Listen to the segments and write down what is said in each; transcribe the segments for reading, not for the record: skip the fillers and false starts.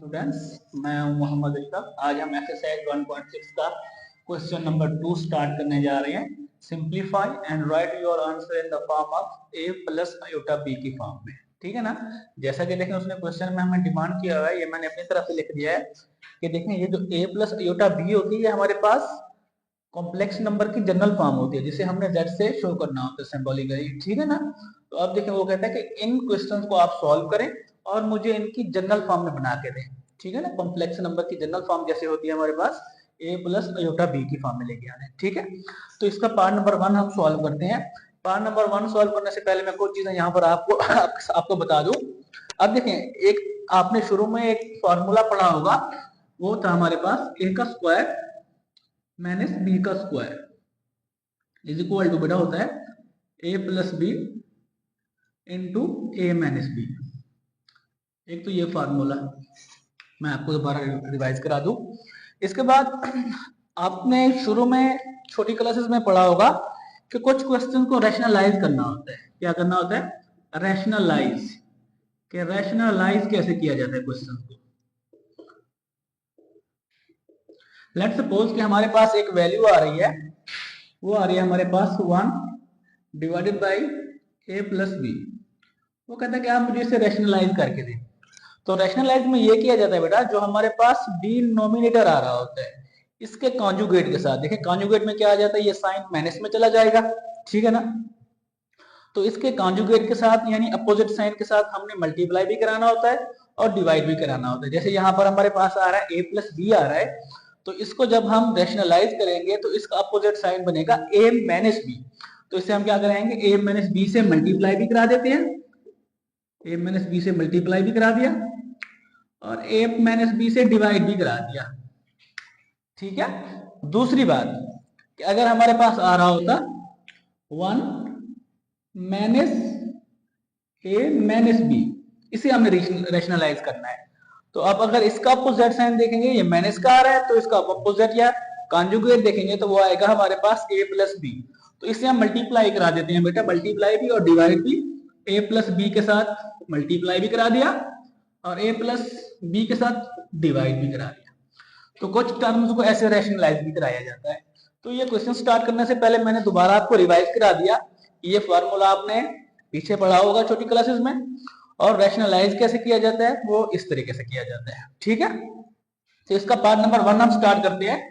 Students, मैं हूं मोहम्मद अशरफ। आज हम एक्सरसाइज 1.6 का क्वेश्चन नंबर 2 स्टार्ट करने जा रहे हैं। Simplify and right your answer in the form of a plus iota b की फॉर्म में। ठीक है ना। जैसा कि देखें उसने क्वेश्चन में हमें डिमांड किया हुआ है, ये मैंने अपनी तरफ से लिख दिया है कि देखें ये जो a प्लस आयोटा b होती है हमारे पास कॉम्प्लेक्स नंबर की जनरल फॉर्म होती है जिसे हमने z से शो करना होता है सिंबॉलिकली। ठीक है ना। तो अब देखें वो कहता है कि इन क्वेश्चंस को आप सॉल्व करें और मुझे इनकी जनरल फॉर्म में बना के दें। ठीक है ना। कॉम्प्लेक्स नंबर की जनरल फॉर्म जैसे होती है हमारे पास a प्लस आयोटा b की फॉर्म में लेके आने। ठीक है। तो इसका पार्ट नंबर 1 हम सॉल्व करते हैं। पार्ट नंबर 1 सॉल्व करने से पहले मैं कुछ चीजें यहाँ पर आपको बता दूं। अब देखें एक आपने शुरू में एक फॉर्मूला पढ़ा होगा, वो था हमारे पास a का स्क्वायर माइनस b का स्क्वायर इज इक्वल टू बेटा होता है a plus B into A minus B. एक तो ये फार्मूला मैं आपको दोबारा रिवाइज करा दूं। इसके बाद आपने शुरू में छोटी क्लासेस में पढ़ा होगा कि कुछ क्वेश्चन को रैशनलाइज करना होता है। क्या करना होता है? रैशनलाइज। कि रैशनलाइज कैसे किया जाता है क्वेश्चन को। लेट्स सपोज कि हमारे पास एक वैल्यू आ रही है, वो आ रही है हमारे पास 1 divided by A plus B. वो कहता है कि आप मुझे इसे रैशनलाइज करके दें। तो रैशनलाइज में ये किया जाता है बेटा, जो हमारे पास डिनोमिनेटर आ रहा होता है इसके कॉन्जुगेट के साथ। देखिए कॉन्जुगेट में क्या आ जाता है, ये साइन माइनस में चला जाएगा। ठीक है ना। तो इसके कॉन्जुगेट के साथ यानी अपोजिट साइन के साथ हमने मल्टीप्लाई भी कराना होता है और डिवाइड भी कराना होता है। जैसे यहाँ पर हमारे पास आ रहा है a प्लस बी आ रहा है, तो इसको जब हम रैशनलाइज करेंगे तो इसका अपोजिट साइन बनेगा a माइनस बी। तो इससे हम क्या करेंगे, a माइनस बी से मल्टीप्लाई भी करा देते हैं, a माइनस बी से मल्टीप्लाई भी करा दिया और a माइनस बी से डिवाइड भी करा दिया। ठीक है। दूसरी बात कि अगर हमारे पास आ रहा होता 1 माइनस a माइनस बी, इसे हमें रैशनलाइज करना है। तो अब अगर इसका अपोजिट साइन देखेंगे, ये माइनस का आ रहा है, तो इसका अपोजिट या कॉन्जुगेट देखेंगे तो वो आएगा हमारे पास a प्लस बी। तो इसे हम मल्टीप्लाई करा देते हैं बेटा, मल्टीप्लाई भी और डिवाइड भी। a प्लस बी के साथ मल्टीप्लाई भी करा दिया और a प्लस बी के साथ डिवाइड भी करा दिया। तो कुछ टर्म्स को ऐसे रैशनलाइज भी कराया जाता है। तो ये क्वेश्चन स्टार्ट करने से पहले मैंने दोबारा आपको रिवाइज करा दिया। ये फॉर्मूला आपने पीछे पढ़ा होगा छोटी क्लासेस में, और रैशनलाइज कैसे किया जाता है वो इस तरीके से किया जाता है। ठीक है। तो इसका पार्ट नंबर 1 हम स्टार्ट करते हैं।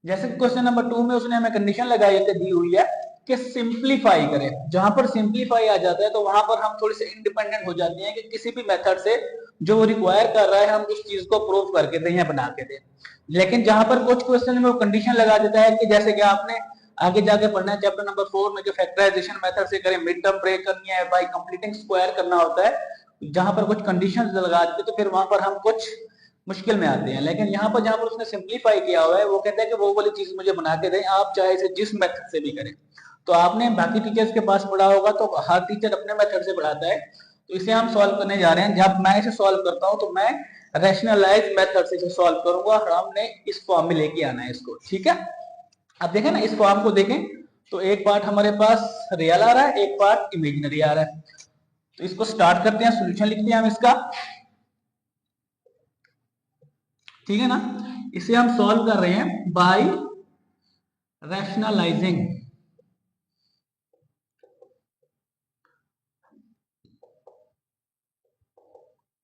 जैसे क्वेश्चन नंबर 2 में उसने हमें कंडीशन लगाई है, दी हुई है कि सिंप्लीफाई करें। जहां पर सिंप्लीफाई आ जाता है तो वहां पर हम थोड़े से इंडिपेंडेंट हो जाते हैं कि किसी भी मेथड से जो वो रिक्वायर कर रहा है हम उस चीज को प्रूव करके दें या बना के दें। लेकिन जहां पर कुछ क्वेश्चन में वो कंडीशन लगा देता है कि जैसे कि आपने आगे जाके पढ़ना है चैप्टर नंबर 4 में, कि फैक्टराइजेशन मेथड से करें, मिड टर्म ब्रेक करनी है, बाय कंप्लीटिंग स्क्वायर करना होता है। जहां पर कुछ कंडीशंस लगा देते तो फिर वहां पर हम कुछ मुश्किल में आते हैं। लेकिन यहाँ पर जहां पर उसने सिंप्लीफाई किया हुआ है वो कहता है कि वो वाली चीज मुझे बना के दें, आप चाहे इसे जिस मेथड से भी करें। तो आपने बाकी टीचर्स के पास पढ़ा होगा तो हर टीचर अपने मेथड से पढ़ाता है। तो इसे हम सॉल्व करने जा रहे हैं। जब मैं इसे सॉल्व करता हूं तो मैं रैशनलाइज मेथड से इसे सॉल्व करूंगा और हमने इस फॉर्म में लेके आना है इसको। ठीक है। अब देखें ना, इस फॉर्म को देखें तो एक पार्ट हमारे पास रियल आ रहा है, एक पार्ट इमेजिनरी आ रहा है। तो इसको स्टार्ट करते हैं, सोल्यूशन लिखते हैं हम इसका। ठीक है ना। इसे हम सॉल्व कर रहे हैं बाय रैशनलाइजिंग।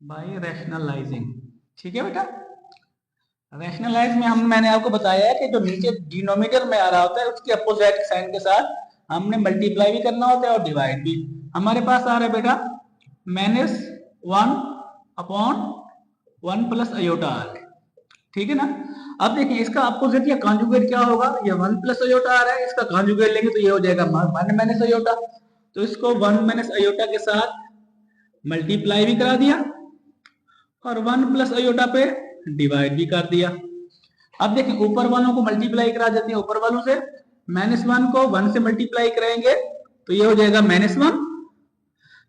Bye rationalising. ठीक है बेटा। रैशनलाइज में मैंने आपको बताया है कि जो नीचे डिनोमिनेटर में आ रहा होता है उसके अपोजिट साइन के साथ हमने मल्टीप्लाई भी करना होता है और डिवाइड भी। हमारे पास आ रहा है बेटा माइनस 1 अपॉन 1 प्लस आयोटा आ रहा है। ठीक है ना। अब देखिए इसका अपोजिट या कॉन्जुगेट क्या होगा, ये 1 प्लस आयोटा आ रहा है, इसका कॉन्जुगेट लेंगे तो ये हो जाएगा 1 माइनस आयोटा। तो इसको 1 माइनस आयोटा के साथ मल्टीप्लाई भी करा दिया और 1 प्लस आयोटा पे डिवाइड भी कर दिया। अब देखिए ऊपर वालों को मल्टीप्लाई करा देते हैं, ऊपर वालों से माइनस 1 को 1 से मल्टीप्लाई कराएंगे तो ये हो जाएगा माइनस 1,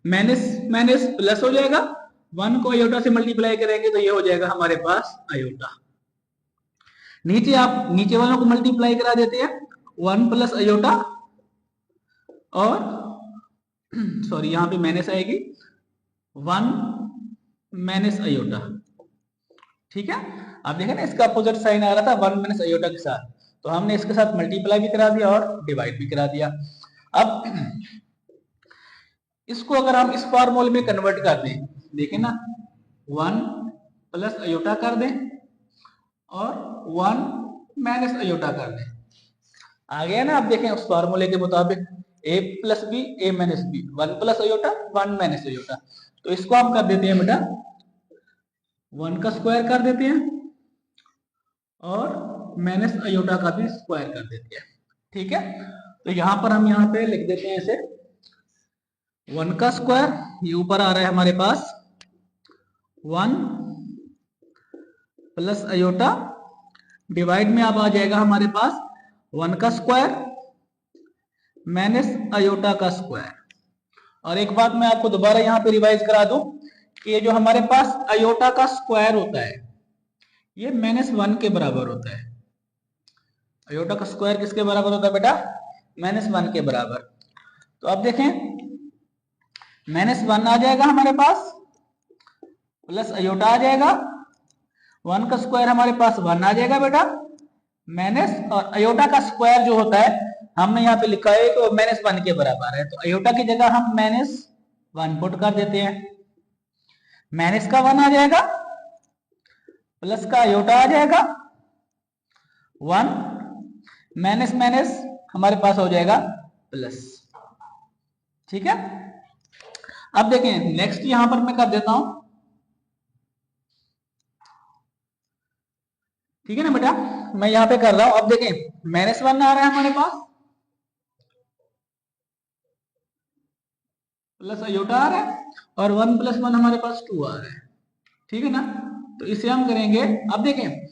माइनस माइनस प्लस हो जाएगा, 1 को आयोटा से मल्टीप्लाई करेंगे तो ये हो जाएगा हमारे पास आयोटा। नीचे आप नीचे वालों को मल्टीप्लाई करा देते हैं 1 प्लस आयोटा और सॉरी यहां पे माइनस आएगी 1 माइनस आयोटा। ठीक है, आप देखें ना इसका अपोजिट साइन आ रहा था 1 माइनस अयोटा के साथ, तो हमने इसके साथ मल्टीप्लाई भी करा दिया और डिवाइड भी करा दिया। अब इसको अगर हम इस फॉर्मूले में कन्वर्ट कर दें, देखें ना 1 प्लस अयोटा कर दें और 1 माइनस अयोटा कर दें, आ गया ना। आप देखें उस फॉर्मूले के मुताबिक a plus B A minus B, 1 plus iota 1 minus iota, तो इसको हम कर देते हैं बेटा 1 का स्क्वायर कर देते हैं और माइनस अयोटा का भी स्क्वायर कर देते हैं। ठीक है, तो यहां पर हम यहां पे लिख देते हैं इसे 1 का स्क्वायर, ये ऊपर आ रहा है हमारे पास 1 प्लस अयोटा, डिवाइड में अब आ जाएगा हमारे पास 1 का स्क्वायर माइनस अयोटा का स्क्वायर। और एक बात मैं आपको दोबारा यहां पे रिवाइज करा दूं कि ये जो हमारे पास अयोटा का स्क्वायर होता है ये -1 के बराबर होता है। अयोटा का स्क्वायर किसके बराबर होता है बेटा? -1 के बराबर। तो अब देखें -1 आ जाएगा हमारे पास प्लस अयोटा आ जाएगा, 1 का स्क्वायर हमारे पास 1 आ जाएगा बेटा, माइनस और अयोटा का स्क्वायर जो होता है हमने यहाँ पे लिखा है कि -1 के बराबर है, तो अयोटा की जगह हम -1 पुट कर देते हैं, माइनस का 1 आ जाएगा प्लस का अयोटा आ जाएगा 1, माइनस माइनस हमारे पास हो जाएगा प्लस। ठीक है, अब देखें नेक्स्ट यहां पर मैं कर देता हूं। ठीक है ना बेटा, मैं यहां पे कर रहा हूं। अब देखें -1 आ रहा है हमारे पास प्लस अयोटा आ रहा है और 1 + 1 हमारे पास 2 आ रहा है। ठीक है ना, तो इसे हम करेंगे। अब देखें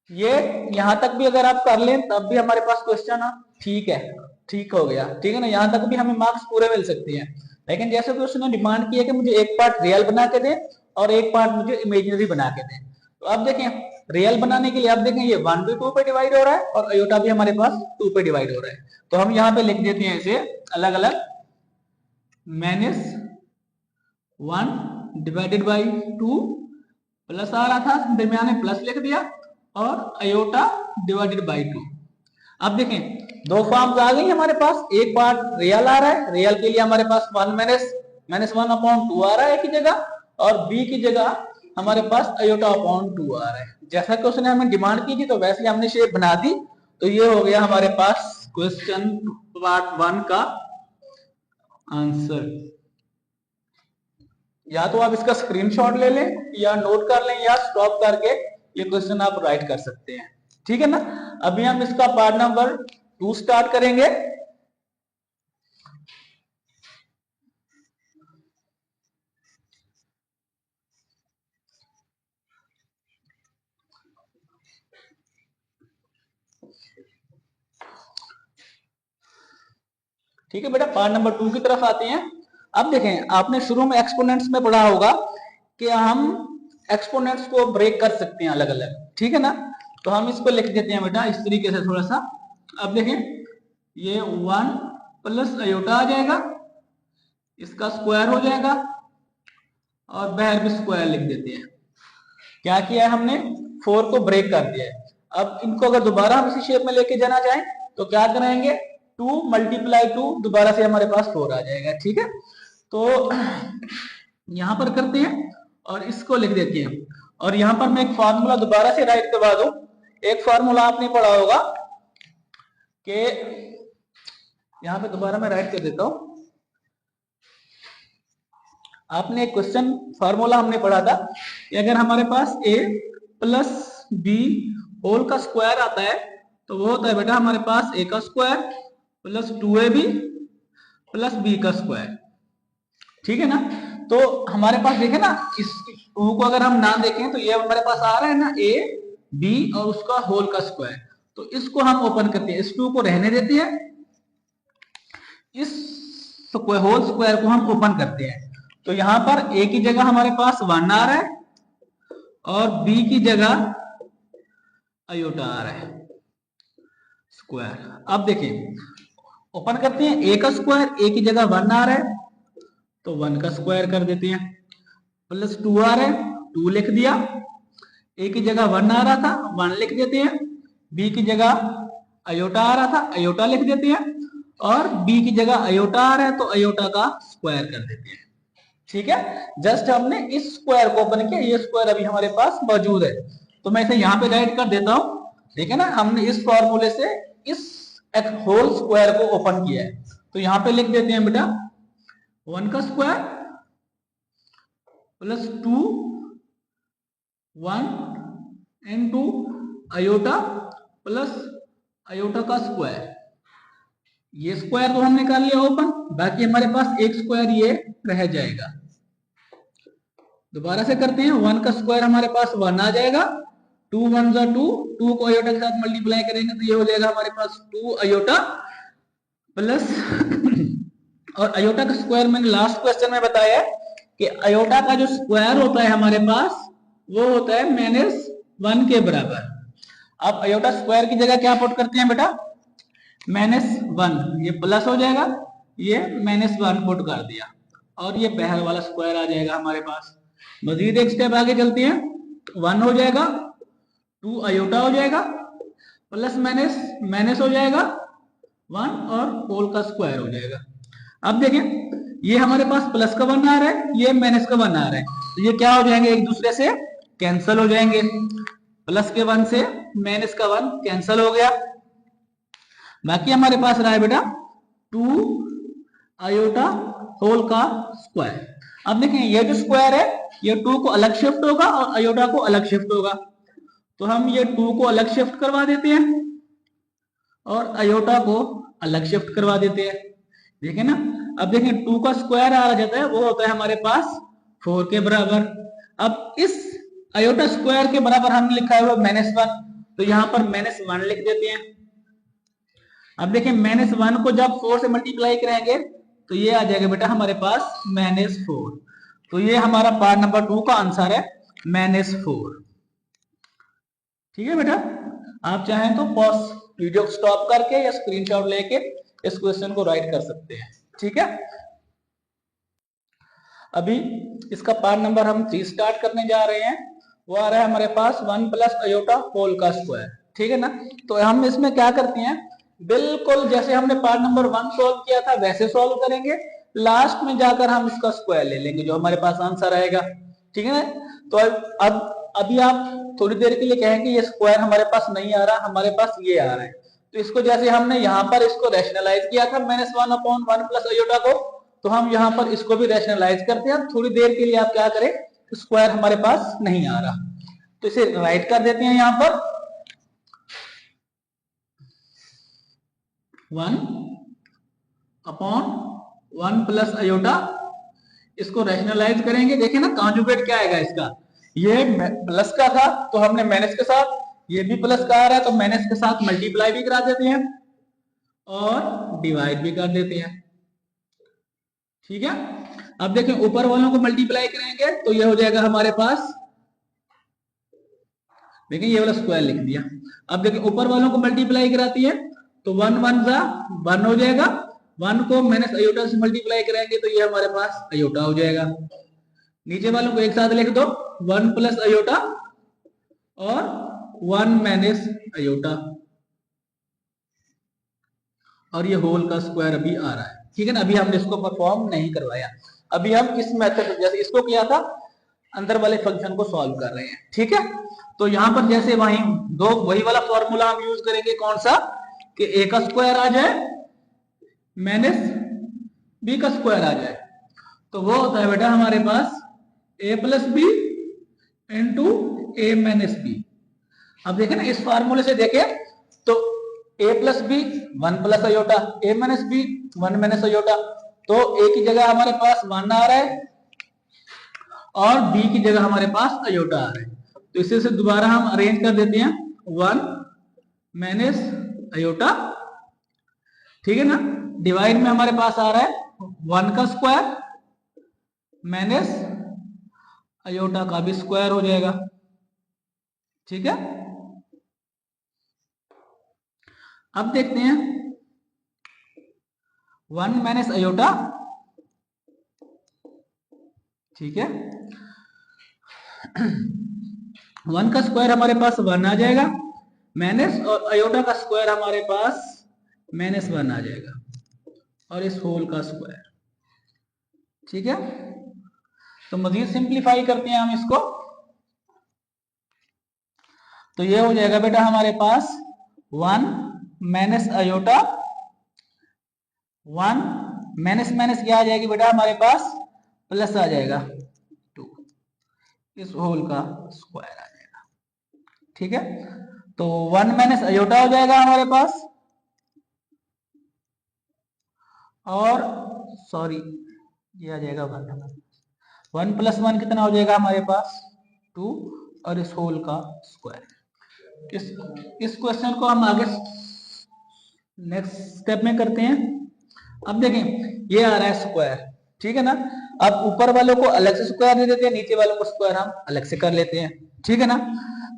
ये यहां तक भी अगर आप कर लें तब भी हमारे पास क्वेश्चन ठीक है, ठीक हो गया। ठीक है ना, यहां तक भी हमें मार्क्स पूरे मिल सकते हैं। लेकिन जैसे कि उसने डिमांड की है कि मुझे एक पार्ट रियल बना के दे और एक पार्ट मुझे इमेजिनरी बना के दे, तो अब देखें रियल बनाने के लिए अब देखें ये 1 भी 2 पे डिवाइड हो रहा है और अयोटा भी हमारे पास 2 पे डिवाइड हो रहा है, तो हम यहाँ पे लिख देते हैं इसे अलग अलग, -1 डिवाइडेड बाई 2 प्लस आ रहा था दरमियान में प्लस लिख दिया और अयोटा डिवाइडेड बाई 2। अब देखें दो फॉर्म्स आ गई हमारे पास, एक पार्ट रियल आ रहा है, रियल के लिए हमारे पास 1 -1/2 आ रहा है एक ही जगह, और बी की जगह हमारे पास अयोटा/2 आ रहा है। जैसा कि उसने हमें डिमांड की थी तो वैसे ही हमने शेप बना दी। तो ये हो गया हमारे पास क्वेश्चन पार्ट 1 का आंसर। या तो आप इसका स्क्रीनशॉट ले लें या नोट कर लें या स्टॉप करके ये क्वेश्चन आप राइट कर सकते हैं। ठीक है ना, अभी हम इसका पार्ट नंबर 2 स्टार्ट करेंगे। ठीक है बेटा, पार्ट नंबर 2 की तरफ आते हैं। अब देखें आपने शुरू में एक्सपोनेंट्स में पढ़ा होगा कि हम एक्सपोनेंट्स को ब्रेक कर सकते हैं अलग अलग। ठीक है ना, तो हम इसको लिख देते हैं बेटा इस तरीके से थोड़ा सा। अब देखें ये 1 प्लस अयोटा आ जाएगा, इसका स्क्वायर हो जाएगा और बाहर भी स्क्वायर लिख देते हैं। क्या किया है हमने, 4 को ब्रेक कर दिया है। अब इनको अगर दोबारा हम इसी शेप में लेके जाना चाहें तो क्या करेंगे, 2 × 2 दोबारा से हमारे पास 4 आ जाएगा। ठीक है, तो यहां पर करते हैं और इसको लिख देते हैं। और यहां पर मैं एक फार्मूला दोबारा से राइट करवा दूं। एक फार्मूला आपने पढ़ा होगा कि यहां पे दोबारा मैं राइट कर देता हूं। आपने एक क्वेश्चन फार्मूला हमने पढ़ा था कि अगर हमारे पास a + b होल का स्क्वायर आता है तो वो होता है बेटा हमारे पास a का square plus 2ab plus b का स्क्वायर। ठीक है ना, तो हमारे पास देखें ना इस 2 को अगर हम ना देखें तो ये हमारे पास आ रहा है ना a b और उसका होल का स्क्वायर, तो इसको हम ओपन करते हैं, इस 2 को रहने देते हैं, इस होल स्क्वायर को हम ओपन करते हैं। तो यहां पर a की जगह हमारे पास 1 आ रहा है और b की जगह अयोटा आ रहा है स्क्वायर। अब देखिए ओपन करते हैं, a का स्क्वायर, a की जगह 1 आ रहा है तो 1 का स्क्वायर कर देते हैं, प्लस 2 आ रहा है 2 लिख दिया, ए की जगह 1 आ रहा था 1 लिख देते हैं, बी की जगह अयोटा आ रहा था अयोटा लिख देते हैं, और बी की जगह अयोटा आ रहा है तो अयोटा का स्क्वायर कर देते हैं। ठीक है, जस्ट हमने इस स्क्वायर को ओपन किया, ये स्क्वायर अभी हमारे पास मौजूद है, तो मैं इसे यहाँ पे राइट कर देता हूं। ठीक है ना, हमने इस फॉर्मूले से इस होल स्क्वायर को ओपन किया है, तो यहाँ पे लिख देते हैं बेटा 1 का square plus 2 1 into iota plus iota का स्क्वायर। ये स्क्वायर तो हमने कर लिया ओपन, बाकी हमारे पास एक स्क्वायर ये रह जाएगा। दोबारा से करते हैं, 1 का स्क्वायर हमारे पास 1 आ जाएगा, 2 1 जा 2, 2 को अयोटा के साथ मल्टीप्लाई करेंगे तो ये हो जाएगा हमारे पास 2 अयोटा प्लस और अयोटा का स्क्वायर मैंने लास्ट क्वेश्चन में बताया कि अयोटा का जो स्क्वायर होता है हमारे पास वो होता है -1 के बराबर। अब अयोटा स्क्वायर की जगह क्या पुट करते हैं बेटा, -1, ये प्लस हो जाएगा, ये -1 पुट कर दिया और ये बाहर वाला स्क्वायर आ जाएगा हमारे पास। मजीद एक स्टेप आगे चलते हैं, 1 हो जाएगा, 2 अयोटा हो जाएगा, प्लस माइनस हो जाएगा 1 और होल का स्क्वायर हो जाएगा। अब देखें ये हमारे पास प्लस का 1 आ रहा है, ये माइनस का 1 आ रहा है, तो ये क्या हो जाएंगे, एक दूसरे से कैंसिल हो जाएंगे। प्लस के 1 से माइनस का 1 कैंसिल हो गया, बाकी हमारे पास रहा है बेटा 2 अयोटा होल का स्क्वायर। अब देखें ये जो स्क्वायर है ये 2 को अलग शिफ्ट होगा और अयोटा को अलग शिफ्ट होगा, तो हम ये 2 को अलग शिफ्ट करवा देते हैं और अयोटा को अलग शिफ्ट करवा देते हैं। देखें ना, अब देखें 2 का स्क्वायर आ जाता है वो होता है हमारे पास 4 के बराबर। अब इस अयोटा स्क्वायर के बराबर हमने लिखा है वो -1, तो यहां पर -1 लिख देते हैं। अब देखें -1 को जब 4 से मल्टीप्लाई करेंगे तो ये आ जाएगा बेटा हमारे पास -4, तो ये हमारा पार्ट नंबर 2 का आंसर है -4। ठीक है बेटा, आप चाहें तो पॉज वीडियो स्टॉप करके या स्क्रीनशॉट लेके इस क्वेश्चन को राइट कर सकते हैं। ठीक है, अभी इसका पार्ट नंबर हम 3 स्टार्ट करने जा रहे हैं, वो आ रहा है हमारे पास 1 प्लस अयोटा होल का स्क्वायर। ठीक है ना, तो हम इसमें क्या करते हैं, बिल्कुल जैसे हमने पार्ट नंबर 1 सॉल्व किया था वैसे सॉल्व करेंगे, लास्ट में जाकर हम इसका स्क्वायर ले लेंगे जो हमारे पास आंसर आएगा। ठीक है ना, तो अब अभी आप थोड़ी देर के लिए कहेंगे ये स्क्वायर हमारे पास नहीं आ रहा, हमारे पास ये आ रहा है, तो इसको जैसे हमने यहाँ पर इसको रैशनलाइज किया था -1/1 प्लस अयोटा को, तो हम यहाँ पर इसको भी रैशनलाइज करते हैं। थोड़ी देर के लिए आप क्या करें, स्क्वायर हमारे पास नहीं आ रहा तो इसे राइट कर देते हैं यहाँ पर 1/1 प्लस अयोटा, इसको रैशनलाइज करेंगे। देखिए ना कॉन्जुगेट क्या आएगा इसका, ये प्लस का था तो हमने माइनस के साथ, ये भी प्लस का आ रहा है तो माइनस के साथ मल्टीप्लाई भी करा देते हैं और डिवाइड भी कर देते हैं। ठीक है, अब देखें ऊपर वालों को मल्टीप्लाई करेंगे तो ये हो जाएगा हमारे पास, देखिए ये वाला स्क्वायर लिख दिया। अब देखें ऊपर वालों को मल्टीप्लाई कराती है तो 1 1 जा 1 हो जाएगा, 1 को माइनस अयोटा से मल्टीप्लाई करेंगे तो ये हमारे पास अयोटा हो जाएगा। नीचे वालों को एक साथ लिख दो, 1 प्लस अयोटा और 1 माइनस अयोटा, और ये होल का स्क्वायर अभी आ रहा है। ठीक है ना, अभी हमने इसको परफॉर्म नहीं करवाया, अभी हम इस मेथड जैसे इसको किया था अंदर वाले फंक्शन को सॉल्व कर रहे हैं। ठीक है, तो यहां पर जैसे वही वाला फॉर्मूला हम यूज करेंगे, कौन सा, कि ए का स्क्वायर आ जाए माइनस बी का स्क्वायर आ जाए, तो वो होता है बेटा हमारे पास ए plus B into A minus B. अब देखें ना इस फार्मूले से देखें तो ए प्लस बी 1 प्लस अयोटा, ए माइनस बी 1 माइनस अयोटा, तो ए की जगह हमारे पास 1 आ रहा है और बी की जगह हमारे पास अयोटा आ रहा है, तो इसे से दोबारा हम अरेंज कर देते हैं 1 माइनस अयोटा। ठीक है ना, डिवाइड में हमारे पास आ रहा है 1 का स्क्वायर माइनस अयोटा का भी स्क्वायर हो जाएगा। ठीक है, अब देखते हैं 1 माइनस अयोटा। ठीक है, 1 का स्क्वायर हमारे पास 1 आ जाएगा माइनस, और अयोटा का स्क्वायर हमारे पास -1 आ जाएगा, और इस होल का स्क्वायर। ठीक है, तो मजीद सिंप्लीफाई करते हैं हम इसको, तो ये हो जाएगा बेटा हमारे पास 1 माइनस अयोटा, 1 माइनस माइनस क्या आ जाएगी बेटा हमारे पास, प्लस आ जाएगा 2, इस होल का स्क्वायर आ जाएगा। ठीक है, तो 1 माइनस अयोटा हो जाएगा हमारे पास, और सॉरी ये आ जाएगा 1 प्लस 1 कितना हो जाएगा हमारे पास 2, और इस होल का स्क्वायर। इस क्वेश्चन को हम आगे नेक्स्ट स्टेप में करते हैं। अब देखें ये आ रहा है स्क्वायर, ठीक है ना, अब ऊपर वालों को अलग से स्क्वायर दे देते हैं, नीचे वालों को स्क्वायर हम अलग से कर लेते हैं। ठीक है ना,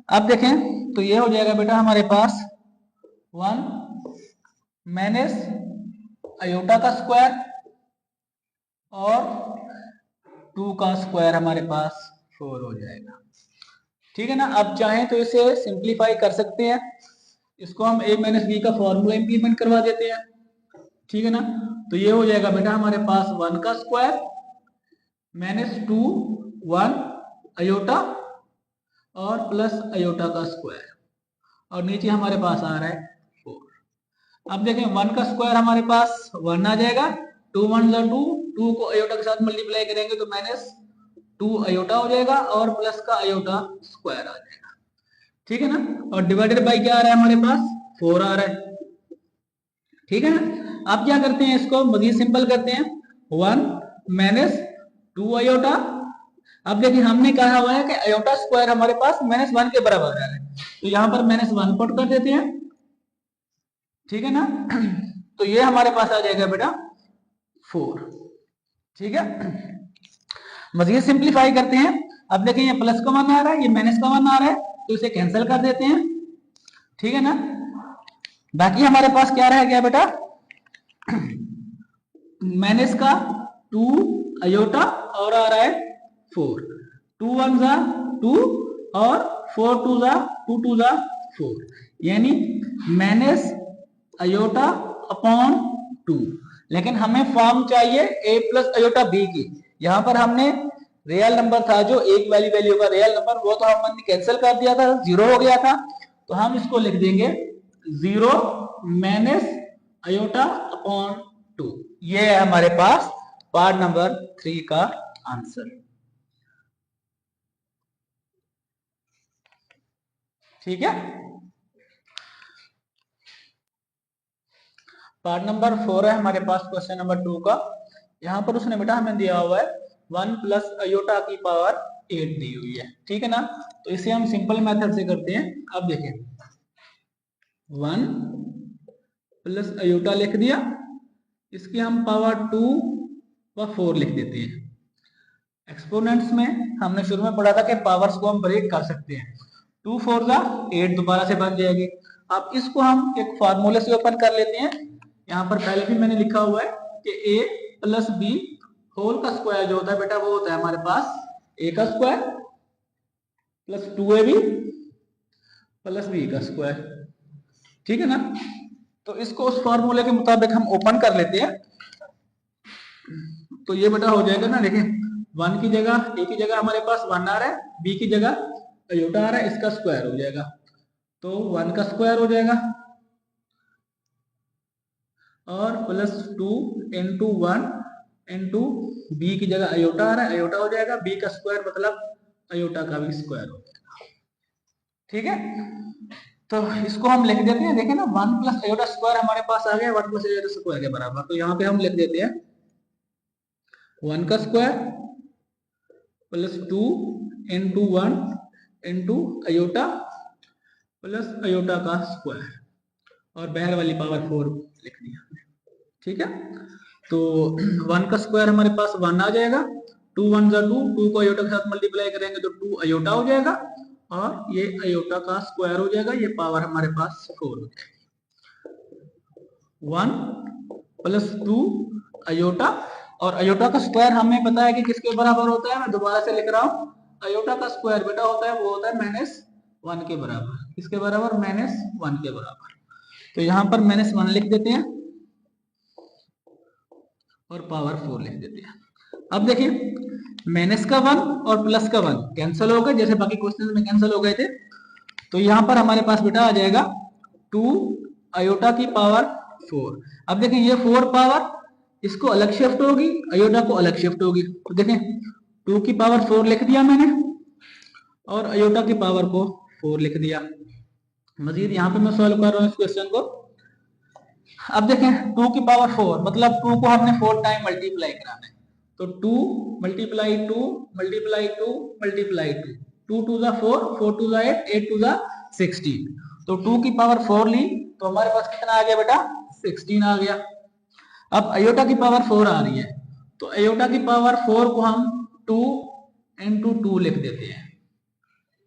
अब देखें तो ये हो जाएगा बेटा हमारे पास 1 माइनस अयोटा का स्क्वायर और 2 का स्क्वायर हमारे पास 4 हो जाएगा। ठीक है ना, अब चाहें तो इसे सिंप्लीफाई कर सकते हैं, इसको हम a माइनस बी का फॉर्मूला इंप्लीमेंट करवा देते हैं। ठीक है ना, तो ये हो जाएगा बेटा हमारे पास 1 का स्क्वायर माइनस 2 1 अयोटा और प्लस अयोटा का स्क्वायर, और नीचे हमारे पास आ रहा है 4। अब देखें 1 का स्क्वायर हमारे पास 1 आ जाएगा, 2 1 जा 2, 2 को अयोटा के साथ मल्टीप्लाई करेंगे तो माइनस 2 अयोटा हो जाएगा और प्लस का अयोटा स्क्वायर आ जाएगा। ठीक है ना, और डिवाइडेड बाय क्या आ रहा है हमारे पास 4 आ रहा है। ठीक है ना, अब क्या करते हैं इसको मजीद सिंपल करते हैं, 1 माइनस 2 अयोटा। अब देखिए हमने कहा हुआ है कि अयोटा स्क्वायर हमारे पास -1 के बराबर आ रहा है, तो यहां पर -1 पुट कर देते हैं। ठीक है ना, तो ये हमारे पास आ जाएगा बेटा 4। ठीक है, मजीद सिंप्लीफाई करते हैं। अब देखें ये प्लस का 1 आ रहा है, ये माइनस का 1 आ रहा है, तो इसे कैंसिल कर देते हैं। ठीक है ना, बाकी हमारे पास क्या रह गया बेटा, माइनस का 2 अयोटा और आ रहा है 4, 2 1 जा 2 और 4 2 जा 2 2 जा 4, यानी माइनस अयोटा अपॉन 2। लेकिन हमें फॉर्म चाहिए a प्लस अयोटा b की, यहां पर हमने रियल नंबर था जो एक वाली वैल्यू का रियल नंबर, वो तो हमने कैंसिल कर दिया था, 0 हो गया था, तो हम इसको लिख देंगे 0 माइनस अयोटा अपॉन 2। ये है हमारे पास पार्ट नंबर 3 का आंसर। ठीक है, पार्ट नंबर 4 है हमारे पास क्वेश्चन नंबर 2 का। यहां पर उसने बेटा हमें दिया हुआ है 1 प्लस अयोटा की पावर 8 दी हुई है। ठीक है ना, तो इसे हम सिंपल मेथड से करते हैं। अब देखें 1 प्लस अयोटा लिख दिया, इसकी हम पावर 2 व 4 लिख देते हैं। एक्सपोनेंट्स में हमने शुरू में पढ़ा था कि पावर्स को हम ब्रेक कर सकते हैं, 2 4 जा 8 दोबारा से बन जाएगी। अब इसको हम एक फार्मूले से ओपन कर लेते हैं। यहाँ पर पहले भी मैंने लिखा हुआ है कि a प्लस बी होल का स्क्वायर जो होता है बेटा वो होता है हमारे पास a का square plus 2ab plus b का स्क्वायर। ठीक है ना, तो इसको उस फार्मूले के मुताबिक हम ओपन कर लेते हैं, तो ये बेटा हो जाएगा ना, देखिए 1 की जगह a की जगह हमारे पास 1 आ रहा है, b की जगह अयोटा आ रहा है, इसका स्क्वायर हो जाएगा, तो 1 का स्क्वायर हो जाएगा और प्लस 2 इंटू 1 इंटू बी की जगह अयोटा आ रहा है, अयोटा हो जाएगा, बी का स्क्वायर मतलब अयोटा का भी स्क्वायर हो जाएगा। ठीक है, तो इसको हम लिख देते हैं, देखें ना 1 प्लस अयोटा स्क्वायर हमारे पास आ गया 1 प्लस अयोटा स्क्वायर के बराबर, तो यहाँ पे हम लिख देते हैं 1 का square plus 2 into 1 into iota plus iota का स्क्वायर और बाहर वाली पावर 4 लिख दिया। ठीक है, तो 1 का स्क्वायर हमारे पास 1 आ जाएगा, 2 1 जा 2, 2 को अयोटा के साथ मल्टीप्लाई करेंगे तो 2 अयोटा हो जाएगा और ये अयोटा का स्क्वायर हो जाएगा, ये पावर हमारे पास 4 हो जाएगी। 1 प्लस 2 अयोटा, और अयोटा का स्क्वायर हमें पता है कि किसके बराबर होता है, मैं दोबारा से लिख रहा हूं अयोटा का स्क्वायर बेटा होता है वो होता है -1 के बराबर। किसके बराबर? -1 के बराबर। तो यहाँ पर -1 लिख देते हैं और पावर 4 लिख देते हैं। अब देखिए माइनस का 1 और प्लस का 1 कैंसिल हो गए, जैसे बाकी क्वेश्चन में कैंसिल हो गए थे। तो यहाँ पर हमारे पास बेटा आ जाएगा 2 अयोटा की पावर 4। अब देखें ये 4 पावर इसको अलग शिफ्ट होगी, अयोटा को अलग शिफ्ट होगी। तो देखें 2 की पावर 4 लिख दिया मैंने और अयोटा की पावर को 4 लिख दिया। मजीद यहाँ पे मैं सॉल्व कर रहा हूँ इस क्वेश्चन को। अब देखें 2 की पावर 4 मतलब 2 को हमने 4 टाइम मल्टीप्लाई कराना है। तो 2 multiply 2 multiply 2 multiply 2, 2 to the 4, 4 to the 8, 8 to the 16। तो 2 की पावर 4 ली तो हमारे पास कितना आ गया बेटा? 16 आ गया। अब अयोटा की पावर 4 आ रही है, तो अयोटा की पावर 4 को हम 2 into 2 लिख देते हैं।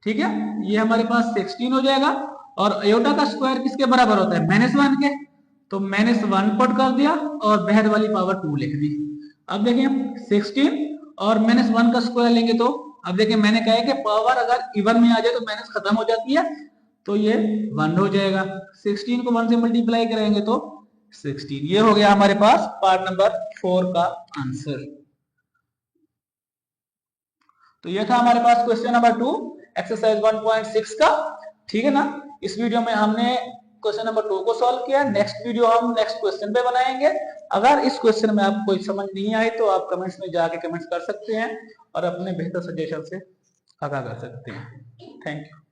ठीक है, ये हमारे पास 16 हो जाएगा। और अयोटा का स्क्वायर किसके बराबर होता है? -1 के। तो -1 पुट कर दिया और बहर वाली पावर 2 लिख दी। अब देखिए 16 और -1 का स्क्वायर लेंगे तो अब देखिए मैंने कहा है कि पावर अगर इवन में आ जाए तो माइनस खत्म हो जाती है, तो ये 1 हो जाएगा। 16 को 1 से मल्टीप्लाई करेंगे तो 16। ये हो गया हमारे पास पार्ट नंबर 4 का आंसर। तो ये था हमारे पास क्वेश्चन नंबर 2 एक्सरसाइज 1.6 का। ठीक है ना, इस वीडियो में हमने क्वेश्चन नंबर 2 को सॉल्व किया। नेक्स्ट वीडियो हम नेक्स्ट क्वेश्चन पे बनाएंगे। अगर इस क्वेश्चन में आपको कोई समझ नहीं आई तो आप कमेंट्स में जाके कमेंट्स कर सकते हैं और अपने बेहतर सजेशन से आगाह कर सकते हैं। Thank you.